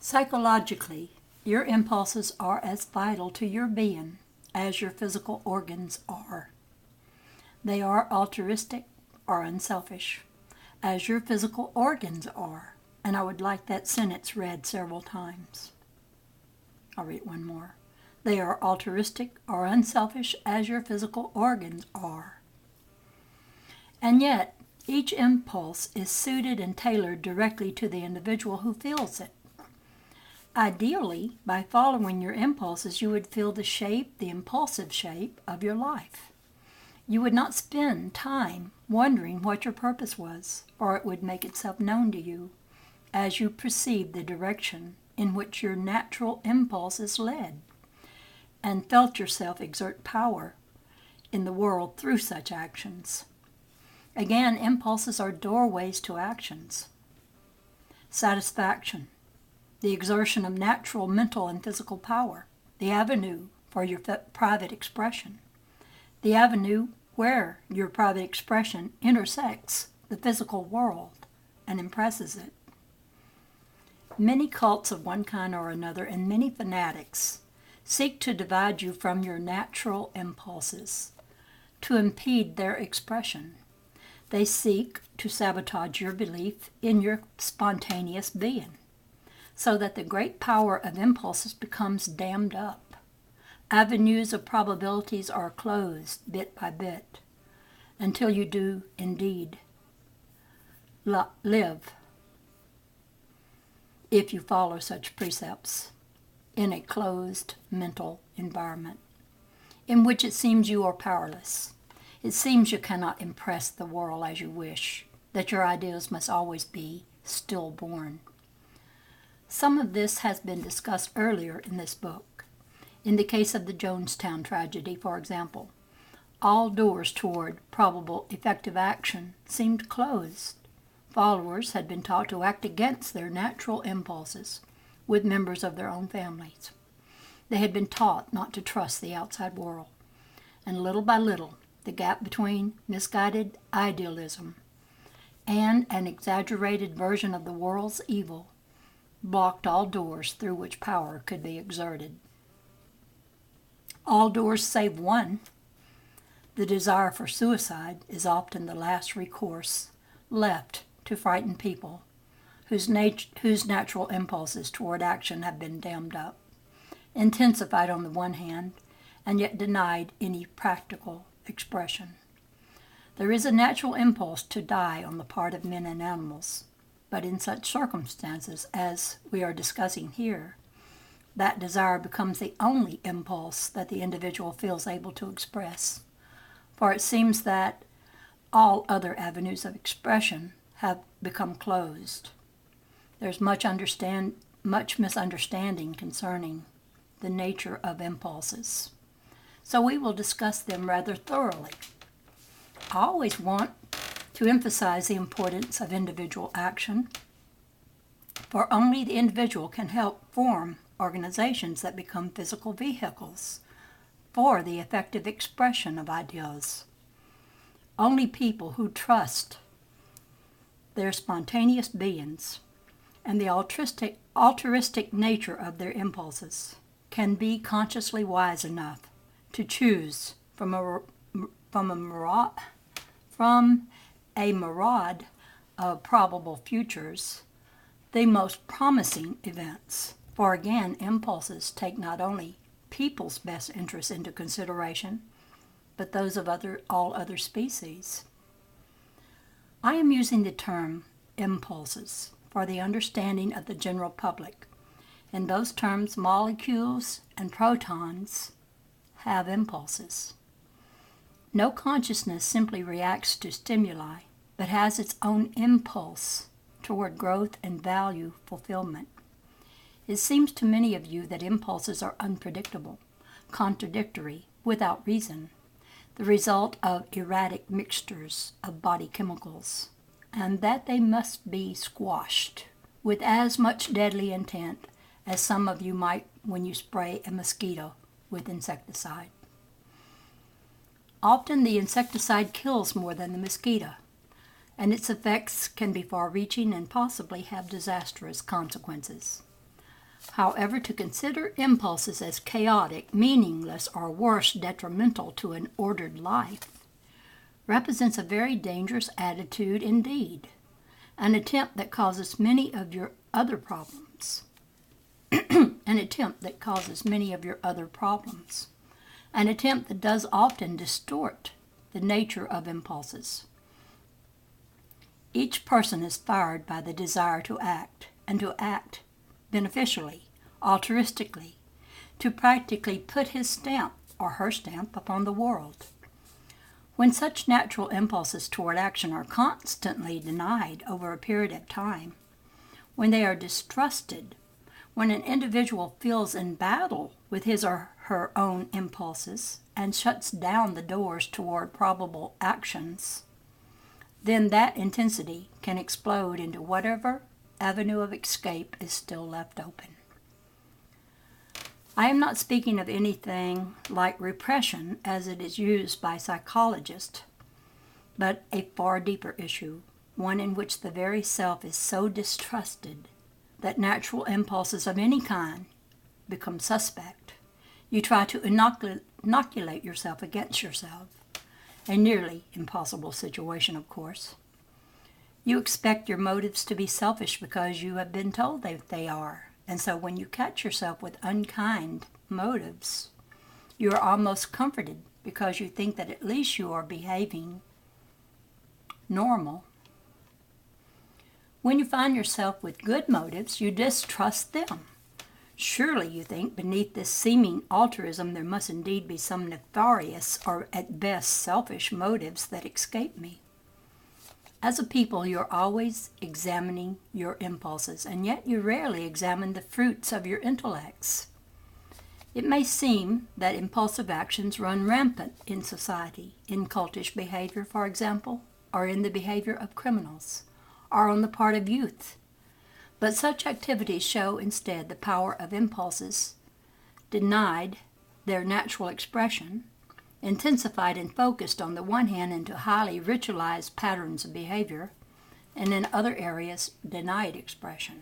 Psychologically, your impulses are as vital to your being as your physical organs are. They are altruistic or unselfish, as your physical organs are. And I would like that sentence read several times. I'll read it one more. They are altruistic or unselfish as your physical organs are. And yet, each impulse is suited and tailored directly to the individual who feels it. Ideally, by following your impulses, you would feel the impulsive shape of your life. You would not spend time wondering what your purpose was, or it would make itself known to you as you perceived the direction in which your natural impulses led, and felt yourself exert power in the world through such actions. Again, impulses are doorways to actions. Satisfaction, the exertion of natural mental and physical power, the avenue for your private expression, the avenue where your private expression intersects the physical world and impresses it. Many cults of one kind or another and many fanatics seek to divide you from your natural impulses, to impede their expression. They seek to sabotage your belief in your spontaneous being, so that the great power of impulses becomes dammed up. Avenues of probabilities are closed bit by bit, until you do indeed live, if you follow such precepts, in a closed mental environment, in which it seems you are powerless. It seems you cannot impress the world as you wish, that your ideas must always be stillborn. Some of this has been discussed earlier in this book. In the case of the Jonestown tragedy, for example, all doors toward probable effective action seemed closed. Followers had been taught to act against their natural impulses with members of their own families. They had been taught not to trust the outside world. And little by little, the gap between misguided idealism and an exaggerated version of the world's evil blocked all doors through which power could be exerted. All doors save one. The desire for suicide is often the last recourse left to frighten people whose natural impulses toward action have been dammed up, intensified on the one hand, and yet denied any practical expression. There is a natural impulse to die on the part of men and animals, but in such circumstances as we are discussing here, that desire becomes the only impulse that the individual feels able to express, for it seems that all other avenues of expression have become closed. There's much misunderstanding concerning the nature of impulses, so we will discuss them rather thoroughly. I always want to emphasize the importance of individual action, for only the individual can help form organizations that become physical vehicles for the effective expression of ideas. Only people who trust their spontaneous beings and the altruistic nature of their impulses can be consciously wise enough to choose from a myriad of probable futures the most promising events. For again, impulses take not only people's best interests into consideration, but those of all other species. I am using the term impulses for the understanding of the general public. In those terms, molecules and protons have impulses. No consciousness simply reacts to stimuli, but has its own impulse toward growth and value fulfillment. It seems to many of you that impulses are unpredictable, contradictory, without reason, the result of erratic mixtures of body chemicals, and that they must be squashed with as much deadly intent as some of you might when you spray a mosquito with insecticide. Often the insecticide kills more than the mosquito, and its effects can be far-reaching and possibly have disastrous consequences. However, to consider impulses as chaotic, meaningless, or worse, detrimental to an ordered life, represents a very dangerous attitude indeed, an attempt that causes many of your other problems. An attempt that does often distort the nature of impulses. Each person is fired by the desire to act, and to act beneficially, altruistically, to practically put his stamp or her stamp upon the world. When such natural impulses toward action are constantly denied over a period of time, when they are distrusted, when an individual feels in battle with his or her own impulses and shuts down the doors toward probable actions, then that intensity can explode into whatever avenue of escape is still left open. I am not speaking of anything like repression as it is used by psychologists, but a far deeper issue, one in which the very self is so distrusted that natural impulses of any kind become suspect. You try to inoculate yourself against yourself, a nearly impossible situation, of course. You expect your motives to be selfish because you have been told that they are. And so when you catch yourself with unkind motives, you are almost comforted because you think that at least you are behaving normal. When you find yourself with good motives, you distrust them. Surely, you think, beneath this seeming altruism there must indeed be some nefarious or at best selfish motives that escape me. As a people, you're always examining your impulses, and yet you rarely examine the fruits of your intellects. It may seem that impulsive actions run rampant in society, in cultish behavior, for example, or in the behavior of criminals, or on the part of youth. But such activities show instead the power of impulses denied their natural expression, intensified and focused on the one hand into highly ritualized patterns of behavior, and in other areas denied expression.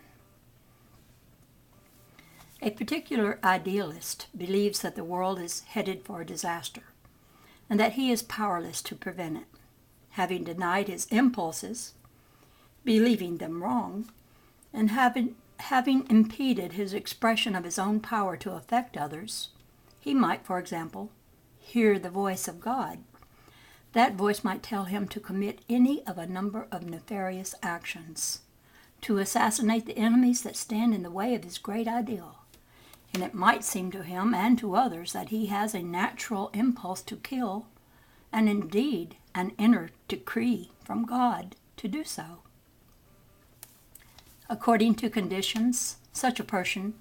A particular idealist believes that the world is headed for a disaster, and that he is powerless to prevent it. Having denied his impulses, believing them wrong, and having impeded his expression of his own power to affect others, he might, for example, hear the voice of God. That voice might tell him to commit any of a number of nefarious actions, to assassinate the enemies that stand in the way of his great ideal. And it might seem to him and to others that he has a natural impulse to kill, and indeed an inner decree from God to do so. According to conditions, such a person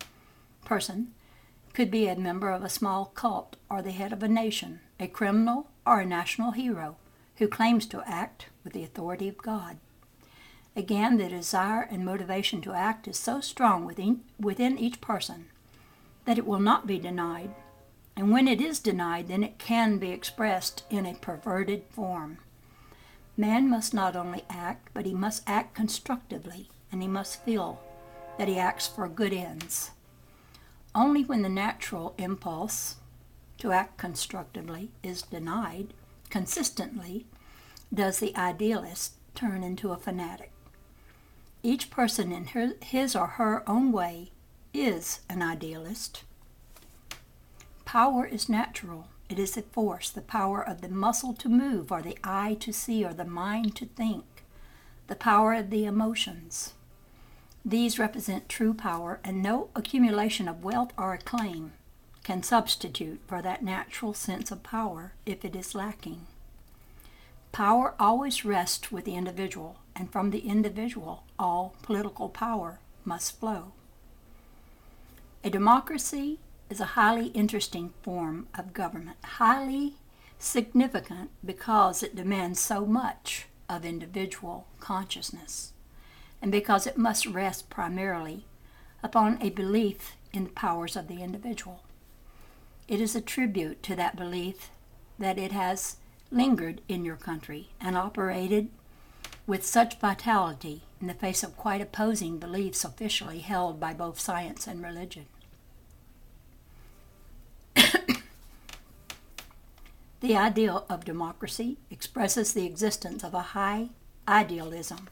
could be a member of a small cult or the head of a nation, a criminal or a national hero who claims to act with the authority of God. Again, the desire and motivation to act is so strong within each person that it will not be denied. And when it is denied, then it can be expressed in a perverted form. Man must not only act, but he must act constructively, and he must feel that he acts for good ends. Only when the natural impulse to act constructively is denied consistently does the idealist turn into a fanatic. Each person in his or her own way is an idealist. Power is natural. It is a force, the power of the muscle to move, or the eye to see, or the mind to think, the power of the emotions. These represent true power, and no accumulation of wealth or acclaim can substitute for that natural sense of power if it is lacking. Power always rests with the individual, and from the individual all political power must flow. A democracy is a highly interesting form of government, highly significant because it demands so much of individual consciousness, and because it must rest primarily upon a belief in the powers of the individual. It is a tribute to that belief that it has lingered in your country and operated with such vitality in the face of quite opposing beliefs officially held by both science and religion. The ideal of democracy expresses the existence of a high idealism,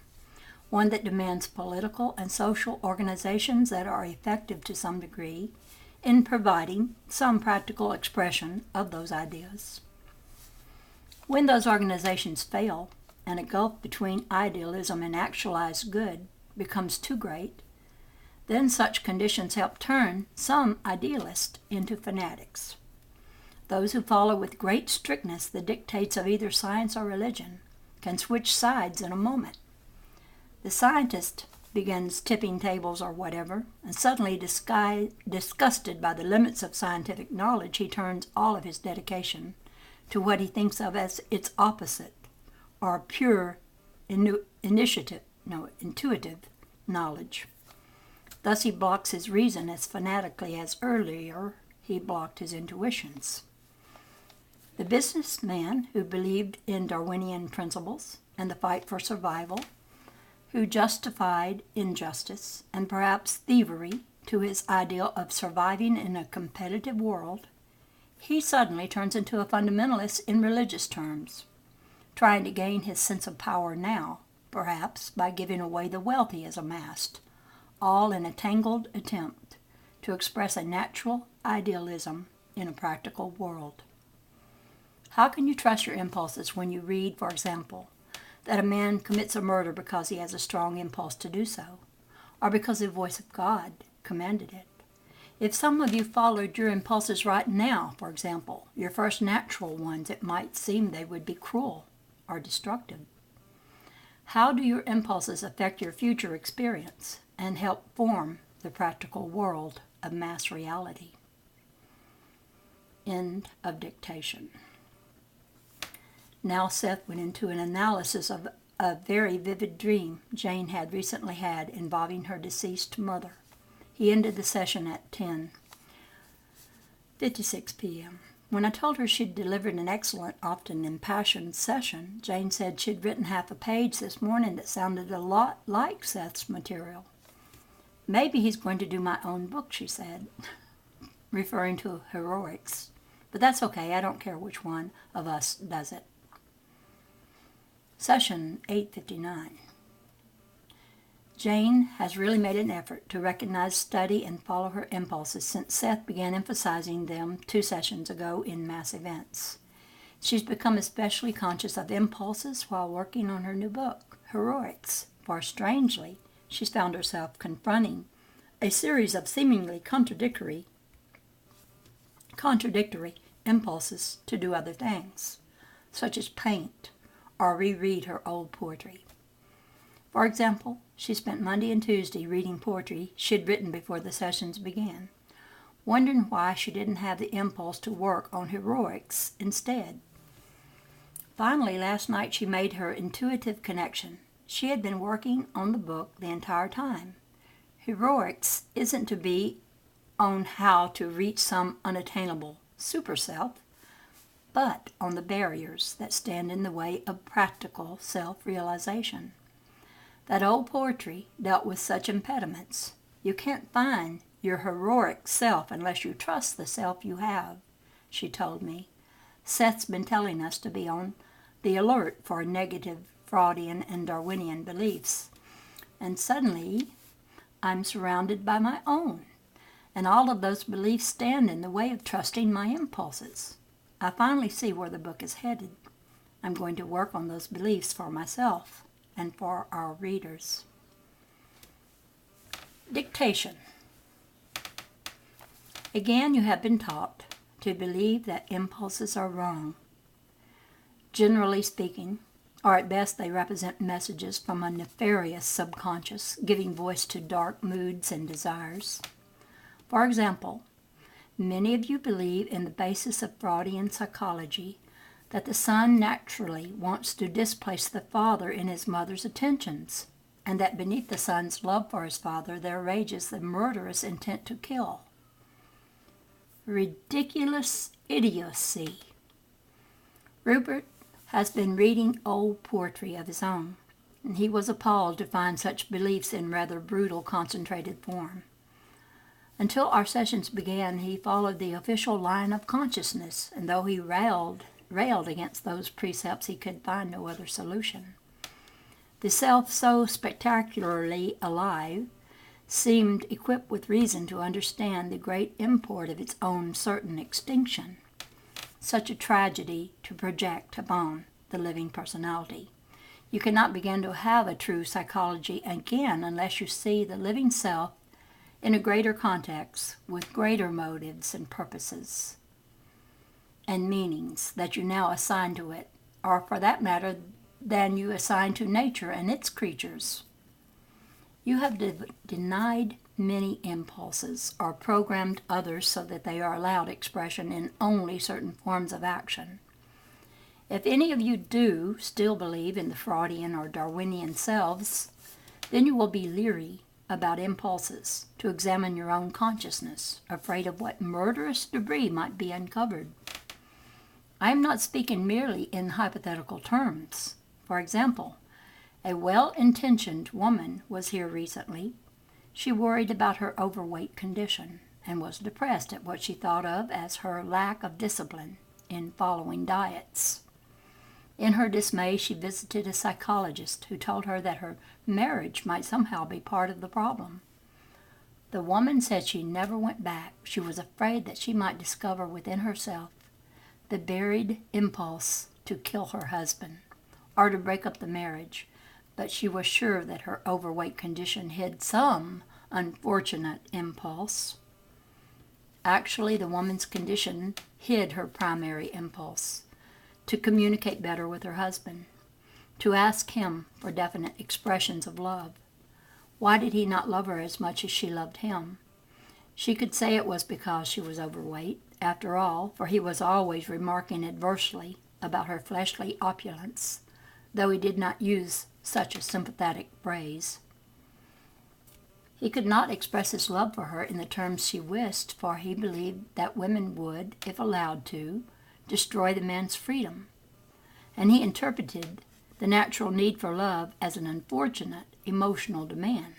one that demands political and social organizations that are effective to some degree in providing some practical expression of those ideas. When those organizations fail, and a gulf between idealism and actualized good becomes too great, then such conditions help turn some idealists into fanatics. Those who follow with great strictness the dictates of either science or religion can switch sides in a moment. The scientist begins tipping tables or whatever, and suddenly disgusted by the limits of scientific knowledge, he turns all of his dedication to what he thinks of as its opposite, or pure intuitive knowledge. Thus he blocks his reason as fanatically as earlier he blocked his intuitions. The businessman who believed in Darwinian principles and the fight for survival, who justified injustice and perhaps thievery to his ideal of surviving in a competitive world, he suddenly turns into a fundamentalist in religious terms, trying to gain his sense of power now, perhaps by giving away the wealth he has amassed, all in a tangled attempt to express a natural idealism in a practical world. How can you trust your impulses when you read, for example, that a man commits a murder because he has a strong impulse to do so, or because the voice of God commanded it? If some of you followed your impulses right now, for example, your first natural ones, it might seem they would be cruel or destructive. How do your impulses affect your future experience and help form the practical world of mass reality? End of dictation. Now Seth went into an analysis of a very vivid dream Jane had recently had involving her deceased mother. He ended the session at 10:56 p.m. When I told her she'd delivered an excellent, often impassioned session, Jane said she'd written half a page this morning that sounded a lot like Seth's material. Maybe he's going to do my own book, she said, referring to heroics. But that's okay, I don't care which one of us does it. Session 8:59. Jane has really made an effort to recognize, study, and follow her impulses since Seth began emphasizing them 2 sessions ago in mass events. She's become especially conscious of impulses while working on her new book, Heroics, for strangely, she's found herself confronting a series of seemingly contradictory impulses to do other things, such as paint or reread her old poetry. For example, she spent Monday and Tuesday reading poetry she'd written before the sessions began, wondering why she didn't have the impulse to work on heroics instead. Finally, last night she made her intuitive connection. She had been working on the book the entire time. Heroics isn't to be on how to reach some unattainable super self, but on the barriers that stand in the way of practical self-realization. That old poetry dealt with such impediments. You can't find your heroic self unless you trust the self you have, she told me. Seth's been telling us to be on the alert for negative Freudian and Darwinian beliefs. And suddenly, I'm surrounded by my own. And all of those beliefs stand in the way of trusting my impulses. I finally see where the book is headed. I'm going to work on those beliefs for myself and for our readers. Dictation. Again, you have been taught to believe that impulses are wrong. Generally speaking, or at best they represent messages from a nefarious subconscious, giving voice to dark moods and desires. For example, many of you believe in the basis of Freudian psychology that the son naturally wants to displace the father in his mother's attentions, and that beneath the son's love for his father there rages the murderous intent to kill. Ridiculous idiocy. Rupert has been reading old poetry of his own, and he was appalled to find such beliefs in rather brutal, concentrated form. Until our sessions began, he followed the official line of consciousness, and though he railed against those precepts, he could find no other solution. The self, so spectacularly alive, seemed equipped with reason to understand the great import of its own certain extinction, such a tragedy to project upon the living personality. You cannot begin to have a true psychology again unless you see the living self in a greater context with greater motives and purposes and meanings that you now assign to it, or for that matter, than you assign to nature and its creatures. You have denied many impulses or programmed others so that they are allowed expression in only certain forms of action. If any of you do still believe in the Freudian or Darwinian selves, then you will be leery about impulses, to examine your own consciousness, afraid of what murderous debris might be uncovered. I am not speaking merely in hypothetical terms. For example, a well-intentioned woman was here recently. She worried about her overweight condition and was depressed at what she thought of as her lack of discipline in following diets. In her dismay, she visited a psychologist who told her that her marriage might somehow be part of the problem. The woman said she never went back. She was afraid that she might discover within herself the buried impulse to kill her husband or to break up the marriage, but she was sure that her overweight condition hid some unfortunate impulse. Actually, the woman's condition hid her primary impulse: to communicate better with her husband, to ask him for definite expressions of love. Why did he not love her as much as she loved him? She could say it was because she was overweight, after all, for he was always remarking adversely about her fleshly opulence, though he did not use such a sympathetic phrase. He could not express his love for her in the terms she wished, for he believed that women would, if allowed to, destroy the man's freedom, and he interpreted the natural need for love as an unfortunate emotional demand.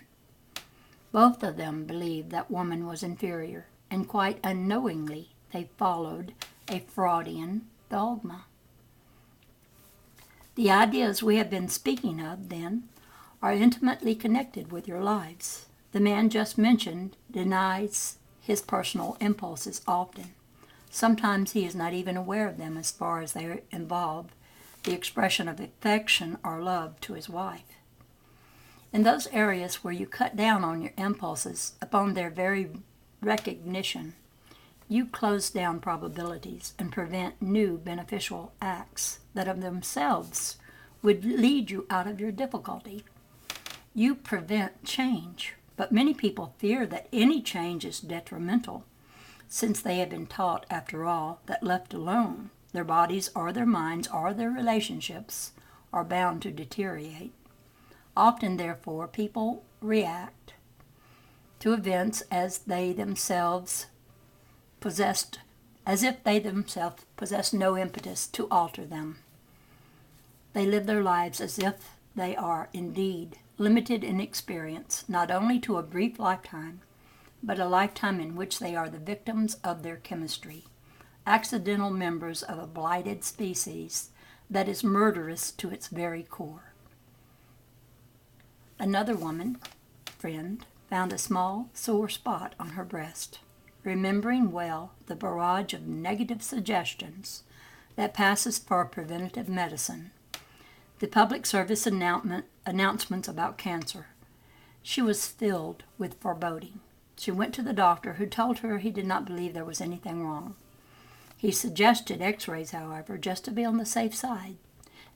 Both of them believed that woman was inferior, and quite unknowingly they followed a Freudian dogma. The ideas we have been speaking of, then, are intimately connected with your lives. The man just mentioned denies his personal impulses often. Sometimes he is not even aware of them as far as they involve the expression of affection or love to his wife. In those areas where you cut down on your impulses upon their very recognition, you close down probabilities and prevent new beneficial acts that of themselves would lead you out of your difficulty. You prevent change, but many people fear that any change is detrimental, since they have been taught, after all, that left alone, their bodies or their minds or their relationships are bound to deteriorate. Often, therefore, people react to events as if they themselves possessed no impetus to alter them. They live their lives as if they are indeed limited in experience, not only to a brief lifetime, but a lifetime in which they are the victims of their chemistry, accidental members of a blighted species that is murderous to its very core. Another woman, friend, found a small sore spot on her breast, remembering well the barrage of negative suggestions that passes for preventative medicine, the public service announcements about cancer. She was filled with foreboding. She went to the doctor, who told her he did not believe there was anything wrong. He suggested x-rays, however, just to be on the safe side,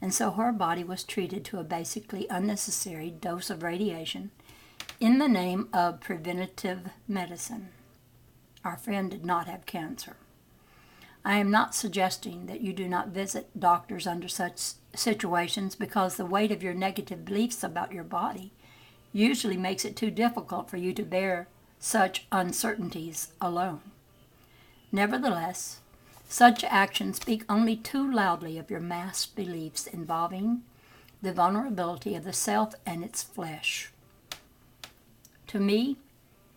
and so her body was treated to a basically unnecessary dose of radiation in the name of preventative medicine. Our friend did not have cancer. I am not suggesting that you do not visit doctors under such situations, because the weight of your negative beliefs about your body usually makes it too difficult for you to bear such uncertainties alone. Nevertheless, such actions speak only too loudly of your masked beliefs involving the vulnerability of the self and its flesh. To me,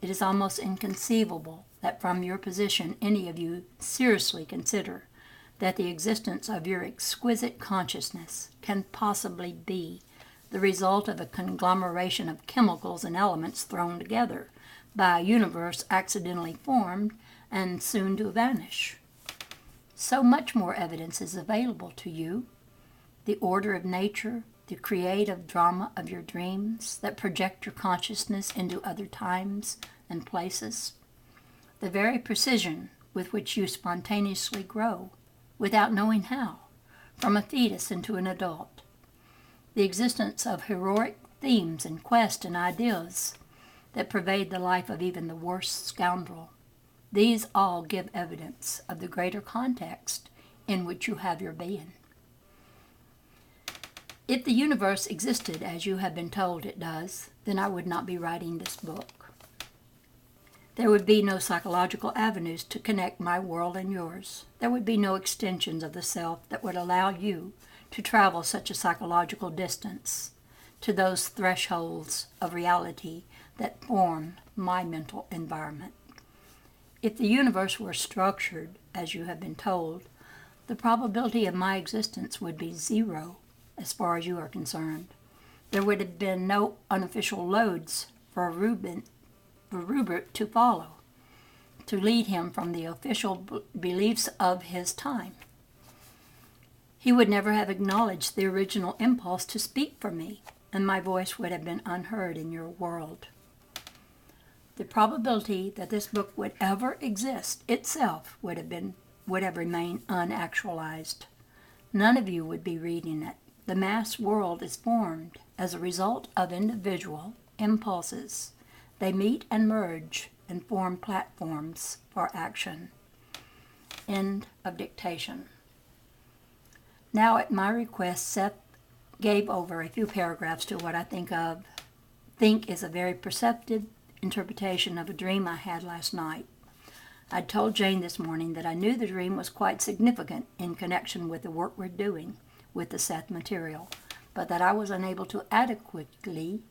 it is almost inconceivable that from your position any of you seriously consider that the existence of your exquisite consciousness can possibly be the result of a conglomeration of chemicals and elements thrown together by a universe accidentally formed and soon to vanish. So much more evidence is available to you. The order of nature, the creative drama of your dreams that project your consciousness into other times and places, the very precision with which you spontaneously grow, without knowing how, from a fetus into an adult, the existence of heroic themes and quests and ideas that pervade the life of even the worst scoundrel. These all give evidence of the greater context in which you have your being. If the universe existed as you have been told it does, then I would not be writing this book. There would be no psychological avenues to connect my world and yours. There would be no extensions of the self that would allow you to travel such a psychological distance to those thresholds of reality that form my mental environment. If the universe were structured as you have been told, the probability of my existence would be zero as far as you are concerned. There would have been no unofficial loads for Rupert to follow, to lead him from the official beliefs of his time. He would never have acknowledged the original impulse to speak for me, and my voice would have been unheard in your world. The probability that this book would ever exist itself would have remained unactualized. None of you would be reading it. The mass world is formed as a result of individual impulses. They meet and merge and form platforms for action. End of dictation. Now, at my request, Seth gave over a few paragraphs to what I think is a very perceptive interpretation of a dream I had last night. I told Jane this morning that I knew the dream was quite significant in connection with the work we're doing with the Seth material, but that I was unable to adequately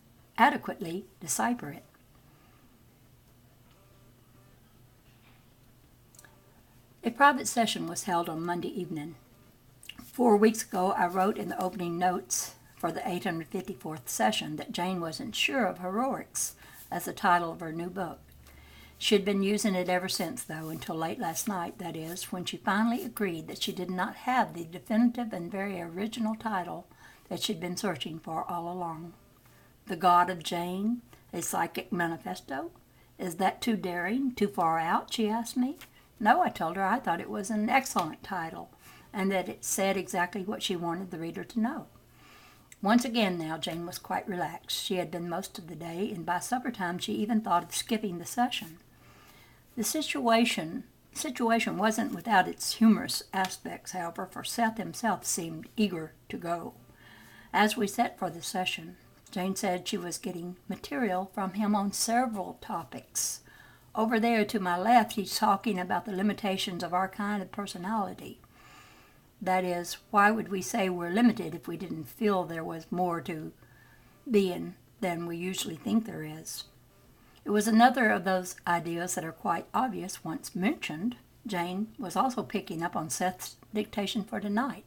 decipher it. A private session was held on Monday evening. 4 weeks ago, I wrote in the opening notes for the 854th session that Jane wasn't sure of heroics as the title of her new book. She had been using it ever since, though, until late last night, that is, when she finally agreed that she did not have the definitive and very original title that she'd been searching for all along. The God of Jane, a Psychic Manifesto? Is that too daring, too far out, she asked me. No, I told her I thought it was an excellent title, and that it said exactly what she wanted the reader to know. Once again now, Jane was quite relaxed. She had been most of the day, and by supper time she even thought of skipping the session. The situation wasn't without its humorous aspects, however, for Seth himself seemed eager to go. As we sat for the session, Jane said she was getting material from him on several topics. Over there to my left, he's talking about the limitations of our kind of personality. That is, why would we say we're limited if we didn't feel there was more to being than we usually think there is? It was another of those ideas that are quite obvious once mentioned. Jane was also picking up on Seth's dictation for tonight.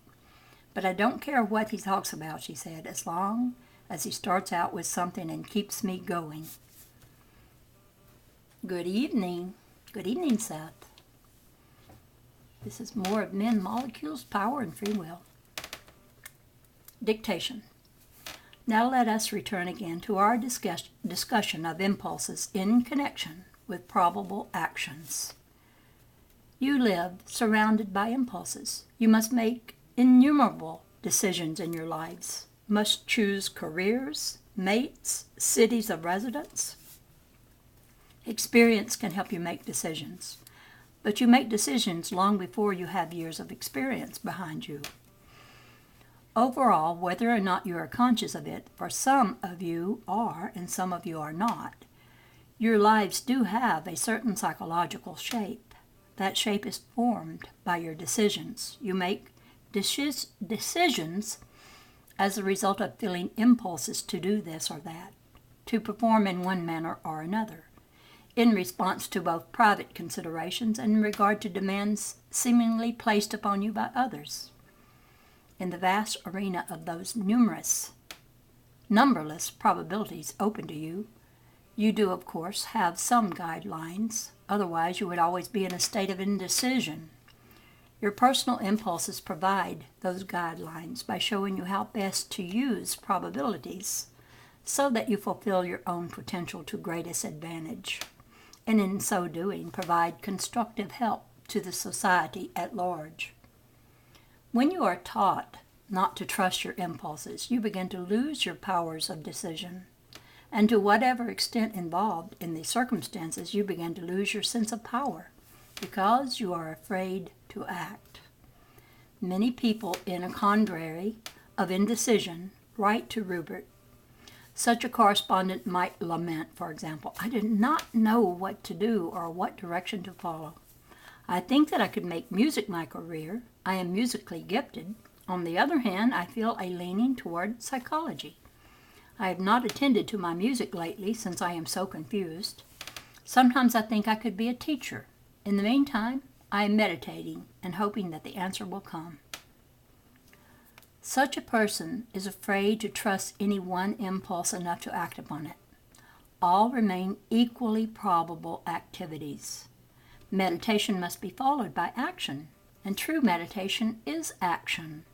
But I don't care what he talks about, she said, as long as he starts out with something and keeps me going. Good evening. Good evening, Seth. This is more of Men, Molecules, Power, and Free Will. Dictation. Now let us return again to our discussion of impulses in connection with probable actions. You live surrounded by impulses. You must make innumerable decisions in your lives. Must choose careers, mates, cities of residence. Experience can help you make decisions, but you make decisions long before you have years of experience behind you. Overall, whether or not you are conscious of it, for some of you are and some of you are not, your lives do have a certain psychological shape. That shape is formed by your decisions. You make decisions as a result of feeling impulses to do this or that, to perform in one manner or another, in response to both private considerations and in regard to demands seemingly placed upon you by others. In the vast arena of those numberless probabilities open to you, you do, of course, have some guidelines. Otherwise, you would always be in a state of indecision. Your personal impulses provide those guidelines by showing you how best to use probabilities so that you fulfill your own potential to greatest advantage, and in so doing provide constructive help to the society at large. When you are taught not to trust your impulses, you begin to lose your powers of decision, and to whatever extent involved in the circumstances, you begin to lose your sense of power because you are afraid to act. Many people in a quandary of indecision write to Rupert. Such a correspondent might lament, for example, "I did not know what to do or what direction to follow. I think that I could make music my career. I am musically gifted. On the other hand, I feel a leaning toward psychology. I have not attended to my music lately since I am so confused. Sometimes I think I could be a teacher. In the meantime, I am meditating and hoping that the answer will come." Such a person is afraid to trust any one impulse enough to act upon it. All remain equally probable activities. Meditation must be followed by action, and true meditation is action.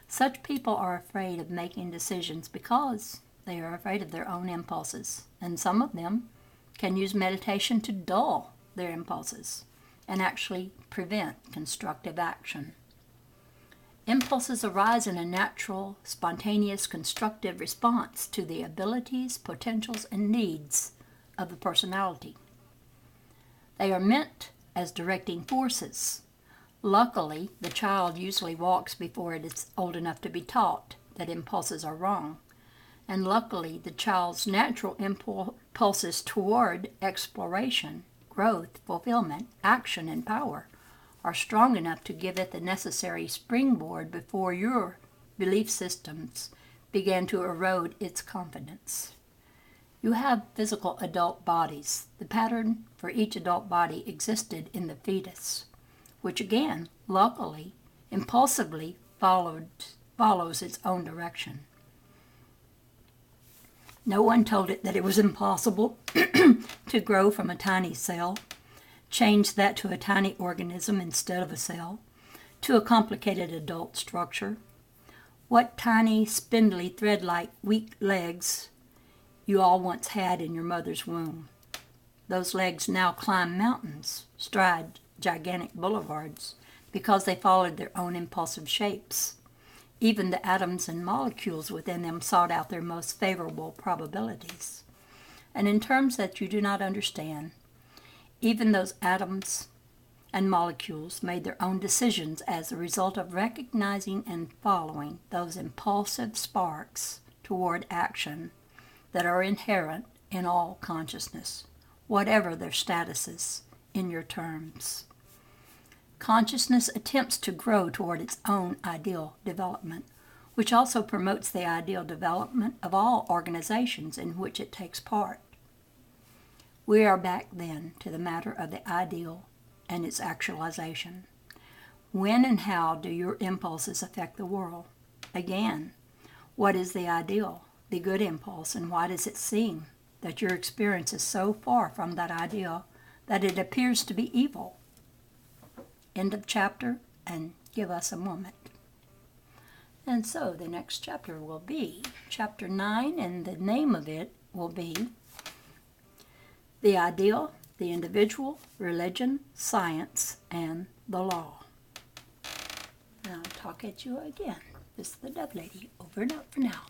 Such people are afraid of making decisions because they are afraid of their own impulses, and some of them can use meditation to dull their impulses and actually prevent constructive action. Impulses arise in a natural, spontaneous, constructive response to the abilities, potentials, and needs of the personality. They are meant as directing forces. Luckily, the child usually walks before it is old enough to be taught that impulses are wrong. And luckily, the child's natural impulses toward exploration, growth, fulfillment, action, and power are strong enough to give it the necessary springboard before your belief systems begin to erode its confidence. You have physical adult bodies. The pattern for each adult body existed in the fetus, which again, luckily, impulsively follows its own direction. No one told it that it was impossible to grow from a tiny cell, change that to a tiny organism instead of a cell, to a complicated adult structure. What tiny, spindly, thread-like, weak legs you all once had in your mother's womb. Those legs now climb mountains, stride gigantic boulevards, because they followed their own impulsive shapes. Even the atoms and molecules within them sought out their most favorable probabilities. And in terms that you do not understand, even those atoms and molecules made their own decisions as a result of recognizing and following those impulsive sparks toward action that are inherent in all consciousness, whatever their statuses in your terms. Consciousness attempts to grow toward its own ideal development, which also promotes the ideal development of all organizations in which it takes part. We are back then to the matter of the ideal and its actualization. When and how do your impulses affect the world? Again, what is the ideal, the good impulse, and why does it seem that your experience is so far from that ideal that it appears to be evil? End of chapter, and give us a moment. And so the next chapter will be chapter 9, and the name of it will be The Ideal, the Individual, Religion, Science, and the Law. And I'll talk at you again. This is the Dove Lady, over and out for now.